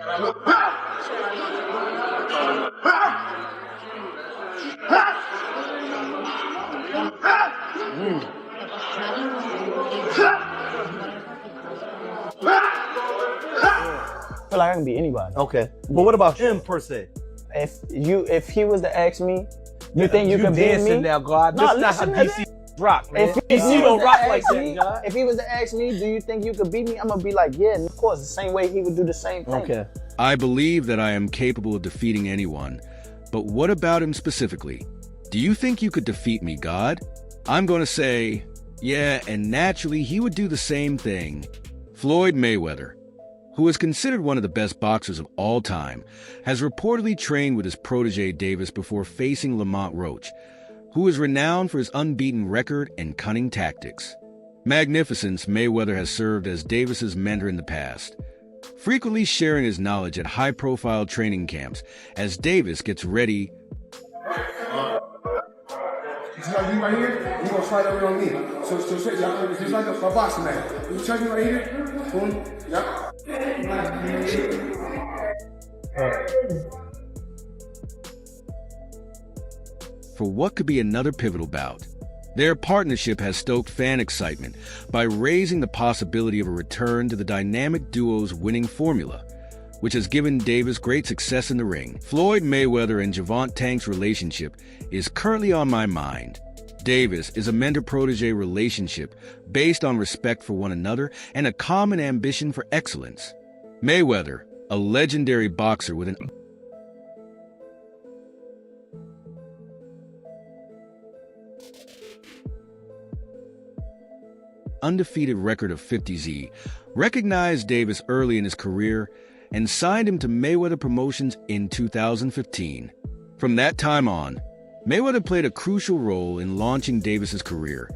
I feel like I can beat anybody. Okay, but what about him per se? If he was to ask me, you think you could beat me? Now, God. No, This not how DC rock, man. If he don't was rock to like ask that, me, God. if he was to ask me, do you think you could beat me? I'm gonna be like, yeah, of course. The same way he would do the same thing. Okay. I believe that I am capable of defeating anyone, but what about him specifically? Do you think you could defeat me, God? I'm going to say, yeah, and naturally he would do the same thing. Floyd Mayweather, who is considered one of the best boxers of all time, has reportedly trained with his protege Davis before facing Lamont Roach, who is renowned for his unbeaten record and cunning tactics. Magnificence, Mayweather has served as Davis's mentor in the past, frequently sharing his knowledge at high-profile training camps as Davis gets ready. It's like you right here, you gonna slide over on me. So straight, y'all, it's like a boxing match. You touch me right here, boom, yep. For what could be another pivotal bout. Their partnership has stoked fan excitement by raising the possibility of a return to the dynamic duo's winning formula, which has given Davis great success in the ring. Floyd Mayweather and Gervonta Davis' relationship is currently on my mind. Davis is a mentor-protege relationship based on respect for one another and a common ambition for excellence. Mayweather, a legendary boxer with an undefeated record of 50Z, recognized Davis early in his career and signed him to Mayweather Promotions in 2015. From that time on, Mayweather played a crucial role in launching Davis's career,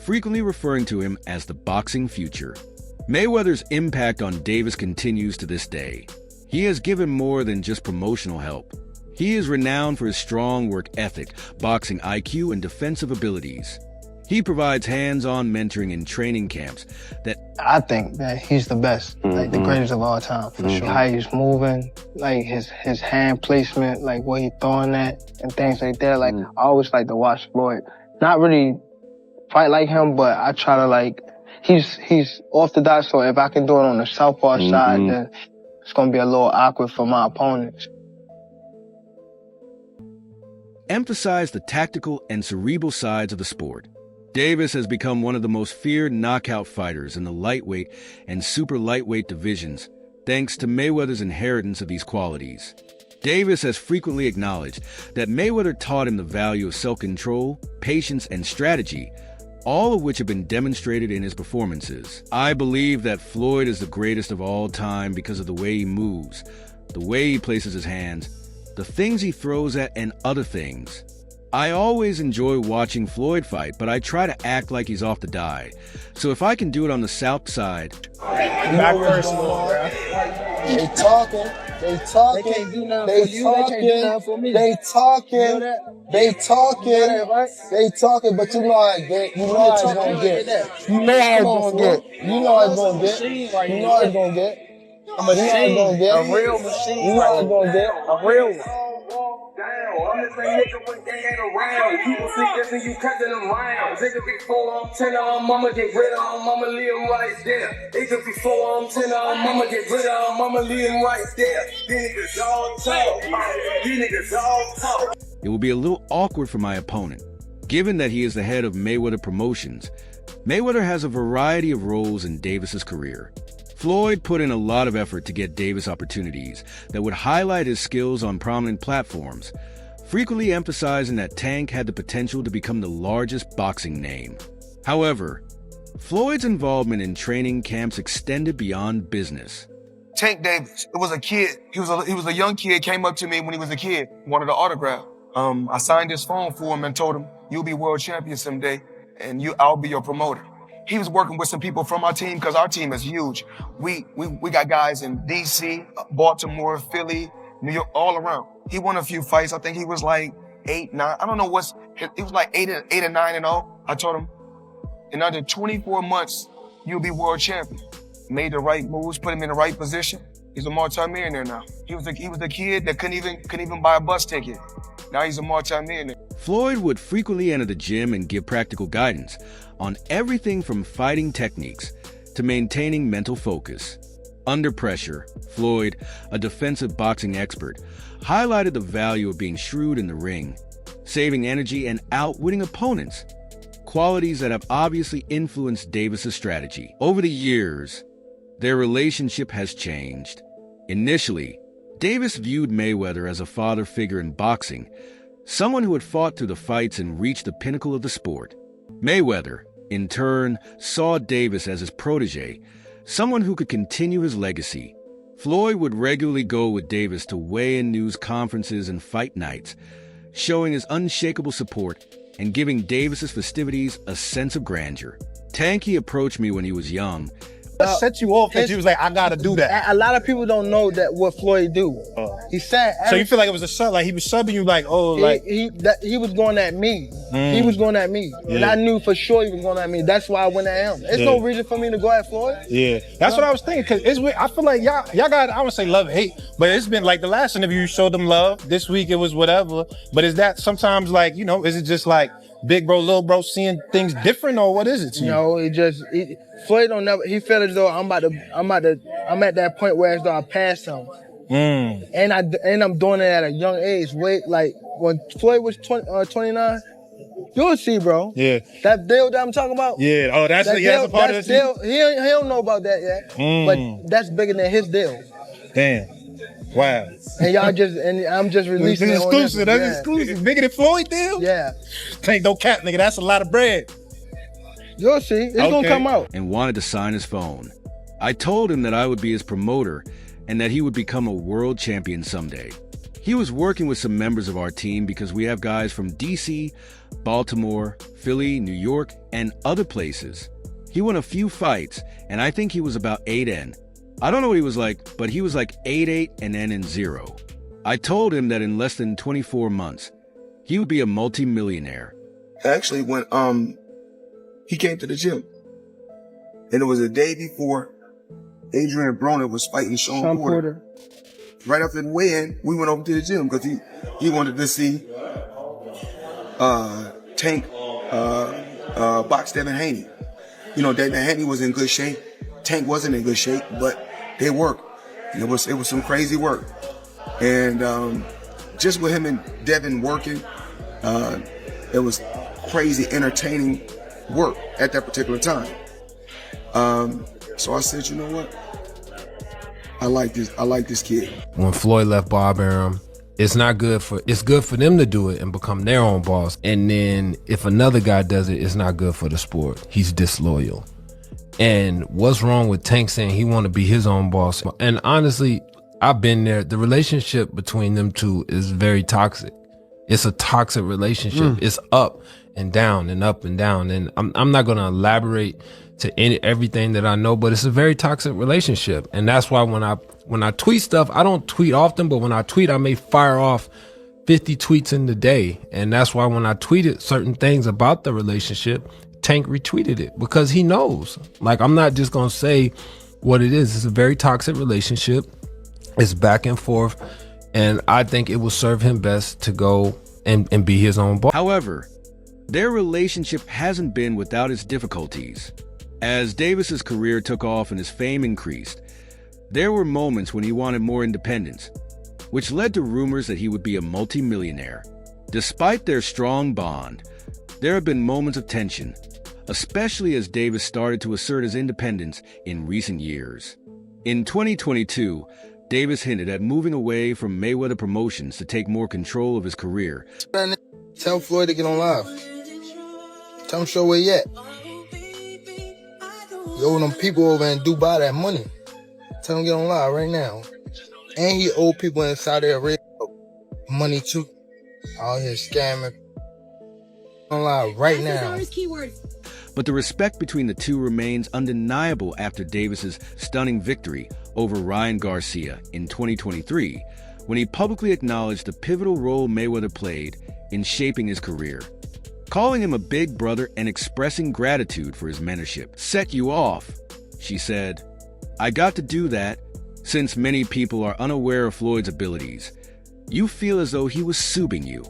frequently referring to him as the boxing future. Mayweather's impact on Davis continues to this day. He has given more than just promotional help. He is renowned for his strong work ethic, boxing IQ, and defensive abilities. He provides hands-on mentoring in training camps that I think that he's the best, like the greatest of all time, for sure. How he's moving, like his hand placement, like where he throwing at, and things like that. Like, I always like to watch Floyd. Not really fight like him, but I try to like, he's orthodox, so if I can do it on the southpaw side, then it's gonna be a little awkward for my opponents. emphasize the tactical and cerebral sides of the sport. Davis has become one of the most feared knockout fighters in the lightweight and super lightweight divisions, thanks to Mayweather's inheritance of these qualities. Davis has frequently acknowledged that Mayweather taught him the value of self-control, patience, and strategy, all of which have been demonstrated in his performances. I believe that Floyd is the greatest of all time because of the way he moves, the way he places his hands, the things he throws at, and other things. I always enjoy watching Floyd fight, but I try to act like he's off the die. So if I can do it on the south side... Back first, bro. They talking. They can't do nothing for you. They can't do nothing for me. They talking, but you know how it's going to get. You know how it's going to get. I'm a real machine. You know how it's going to get. A real one. I'm the same nigga when they ain't around. People see this and you cutting them round. Nigga be 4 on 10 on mama, get rid of them, mama leave them right there. It could be 4 on 10 on mama, get rid of them, mama leave them right there. These niggas all talk. It will be a little awkward for my opponent. Given that he is the head of Mayweather Promotions, Mayweather has a variety of roles in Davis's career. Floyd put in a lot of effort to get Davis opportunities that would highlight his skills on prominent platforms, frequently emphasizing that Tank had the potential to become the largest boxing name. However, Floyd's involvement in training camps extended beyond business. Tank Davis, it was a kid. He was a young kid, came up to me when he was a kid, wanted an autograph. I signed his phone for him and told him, "You'll be world champion someday, and I'll be your promoter." He was working with some people from our team because our team is huge. We got guys in DC, Baltimore, Philly, New York, all around. He won a few fights. I think he was like 8, 9. I don't know he was like 8 and 9 and 0. I told him, in under 24 months, you'll be world champion. Made the right moves, put him in the right position. He's a multi-millionaire now. He was a kid that couldn't even buy a bus ticket. Now he's a multi-millionaire. Floyd would frequently enter the gym and give practical guidance on everything from fighting techniques to maintaining mental focus. Under pressure, Floyd, a defensive boxing expert, highlighted the value of being shrewd in the ring, saving energy and outwitting opponents, qualities that have obviously influenced Davis's strategy. Over the years, their relationship has changed. Initially, Davis viewed Mayweather as a father figure in boxing, someone who had fought through the fights and reached the pinnacle of the sport. Mayweather, in turn, saw Davis as his protege, someone who could continue his legacy. Floyd would regularly go with Davis to weigh-in news conferences and fight nights, showing his unshakable support and giving Davis's festivities a sense of grandeur. Tanky approached me when he was young. What set you off that you was like, I gotta do that? A lot of people don't know that what Floyd do. He said. So you feel like it was a sub, like he was subbing you, like, oh, like he was going at me. He was going at me, and I knew for sure he was going at me. That's why I went at him. There's no reason for me to go at Floyd. Yeah, that's what I was thinking. Cause it's weird. I feel like y'all got, I wouldn't say love hate, but it's been like the last interview you showed them love. This week it was whatever. But is that sometimes like, you know, is it just like big bro, little bro seeing things different, or what is it to you? No, Floyd don't never. He felt as though I'm at that point where as though I passed him, and I'm doing it at a young age. Wait, like when Floyd was 29, you'll see, bro. Yeah. That deal that I'm talking about. Yeah. Oh, that's a part of the deal. He don't know about that yet, but that's bigger than his deal. Damn. Wow. And I'm just releasing it. Exclusive. That's exclusive. Bigger than Floyd deal? Yeah. Ain't no cap, nigga. That's a lot of bread. You'll see. It's gonna come out. And wanted to sign his phone. I told him that I would be his promoter and that he would become a world champion someday. He was working with some members of our team because we have guys from DC, Baltimore, Philly, New York, and other places. He won a few fights, and I think he was about 8-0. I don't know what he was like, but he was like 8-8 and N0. I told him that in less than 24 months, he would be a multi-millionaire. Actually, when he came to the gym, and it was a day before Adrian Broner was fighting Sean Porter. Right after the weigh-in, we went over to the gym because he wanted to see Tank box Devin Haney. You know, Devin Haney was in good shape. Tank wasn't in good shape, but they worked. And it was some crazy work. And just with him and Devin working, it was crazy, entertaining work at that particular time. So I said, you know what? I like this kid. When Floyd left Bob Arum, it's good for them to do it and become their own boss. And then if another guy does it, it's not good for the sport. He's disloyal. And what's wrong with Tank saying he want to be his own boss? And honestly, I've been there. The relationship between them two is very toxic. It's a toxic relationship. It's up and down and up and down. And I'm not going to elaborate to everything that I know, but it's a very toxic relationship. And that's why when I tweet stuff, I don't tweet often, but when I tweet, I may fire off 50 tweets in the day. And that's why when I tweeted certain things about the relationship, Tank retweeted it because he knows. Like, I'm not just going to say what it is. It's a very toxic relationship. It's back and forth. And I think it will serve him best to go and be his own boss. However, their relationship hasn't been without its difficulties. As Davis's career took off and his fame increased, there were moments when he wanted more independence, which led to rumors that he would be a multi-millionaire. Despite their strong bond, there have been moments of tension, especially as Davis started to assert his independence in recent years. In 2022, Davis hinted at moving away from Mayweather Promotions to take more control of his career. Tell Floyd to get on live. Tell him show where he at. He owe them people over in Dubai that money. Tell him get on live right now. And he owe people in Saudi Arabia money too. Out here scamming. On live right now. But the respect between the two remains undeniable after Davis's stunning victory over Ryan Garcia in 2023, when he publicly acknowledged the pivotal role Mayweather played in shaping his career. Calling him a big brother and expressing gratitude for his mentorship. Set you off, she said. I got to do that, Since many people are unaware of Floyd's abilities, you feel as though he was subing you.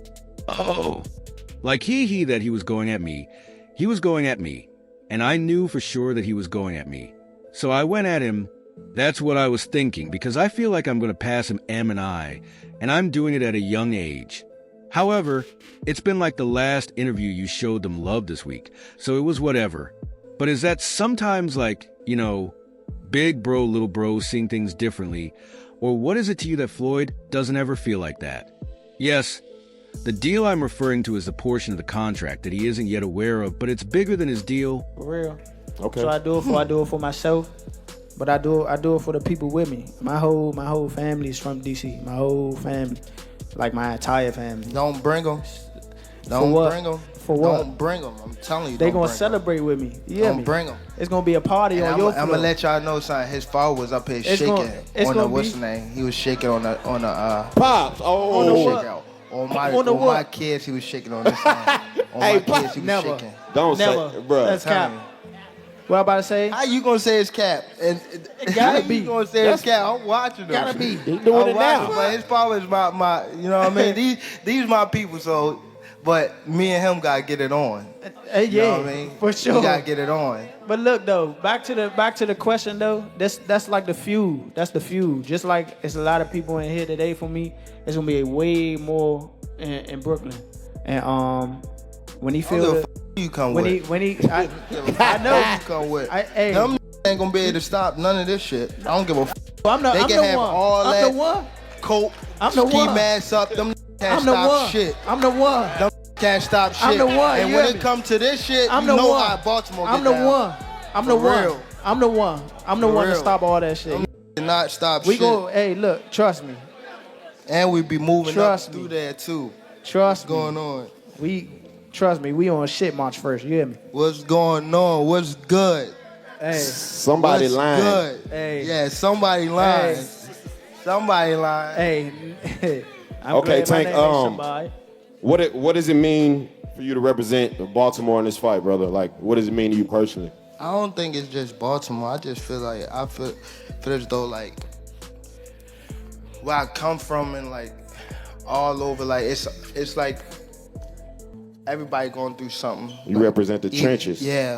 Oh. Like he that he was going at me. He was going at me, and I knew for sure that he was going at me. So I went at him. That's what I was thinking, because I feel like I'm going to pass him M&I, and I'm doing it at a young age. However, it's been like the last interview you showed them love this week, so it was whatever. But is that sometimes like, you know, big bro, little bro seeing things differently? Or what is it to you that Floyd doesn't ever feel like that? Yes, the deal I'm referring to is the portion of the contract that he isn't yet aware of, but it's bigger than his deal. For real. Okay. So I do it for myself, but I do it for the people with me. My whole family is from DC. My whole family, like my entire family. Don't bring them. For what? Bring them. For what? Don't bring them. I'm telling you. They don't gonna bring 'em. celebrate with me. You hear Don't me? bring them. It's gonna be a party on your floor. I'm gonna let y'all know something. His father was up here shaking it's on the gonna what's be- the name? He was shaking on the Pops. On the what? shakeout. On my On the on what? my kids, he was shaking on this side. On Hey, my Pop, kids, he was never. shaking. Don't Never. say, bro. That's cap. Telling you. What I about to say? How you gonna say it's cap? And gotta how be. you gonna say it's cap? I'm watching them. Gotta be. He doing I'm it watching, now. but his father is my you know what I mean? These my people, so but me and him gotta get it on. Yeah, You know what I mean? for sure. We gotta get it on. But look though, back to the question though. That's like the feud. That's the feud. Just like it's a lot of people in here today for me. It's gonna be a way more in Brooklyn. And when he I don't feels give a f- you come when with. I know. You come with. Hey, Them ain't gonna be able to stop none of this shit. I don't give a f- I'm the, They I'm can the have one. all I'm that the one. coke, I'm the ski one. mask up. Them can't I'm the stop one. shit. I'm the one. Them can't stop shit. I'm the one, And you when hear it me? come to this shit, I'm you the know one. how Baltimore I'm get the down. one. I'm the For one. real. I'm the one. I'm the For one to real. stop all that shit. Them cannot stop We shit. go. Hey, look. Trust me. And we be moving Trust up me. through there too. Trust What's me. going on? Trust me. We on shit march first. You hear me? What's going on? What's good? Hey. Somebody What's lying. good? Hey. Yeah, somebody lying. Hey. Somebody lying. Hey. I'm Okay, glad my Tank, name ain't somebody. What does it mean for you to represent Baltimore in this fight, brother? Like, what does it mean to you personally? I don't think it's just Baltimore. I just feel like I feel as though like where I come from and like all over, like it's like everybody going through something. You represent the Even- trenches. Yeah,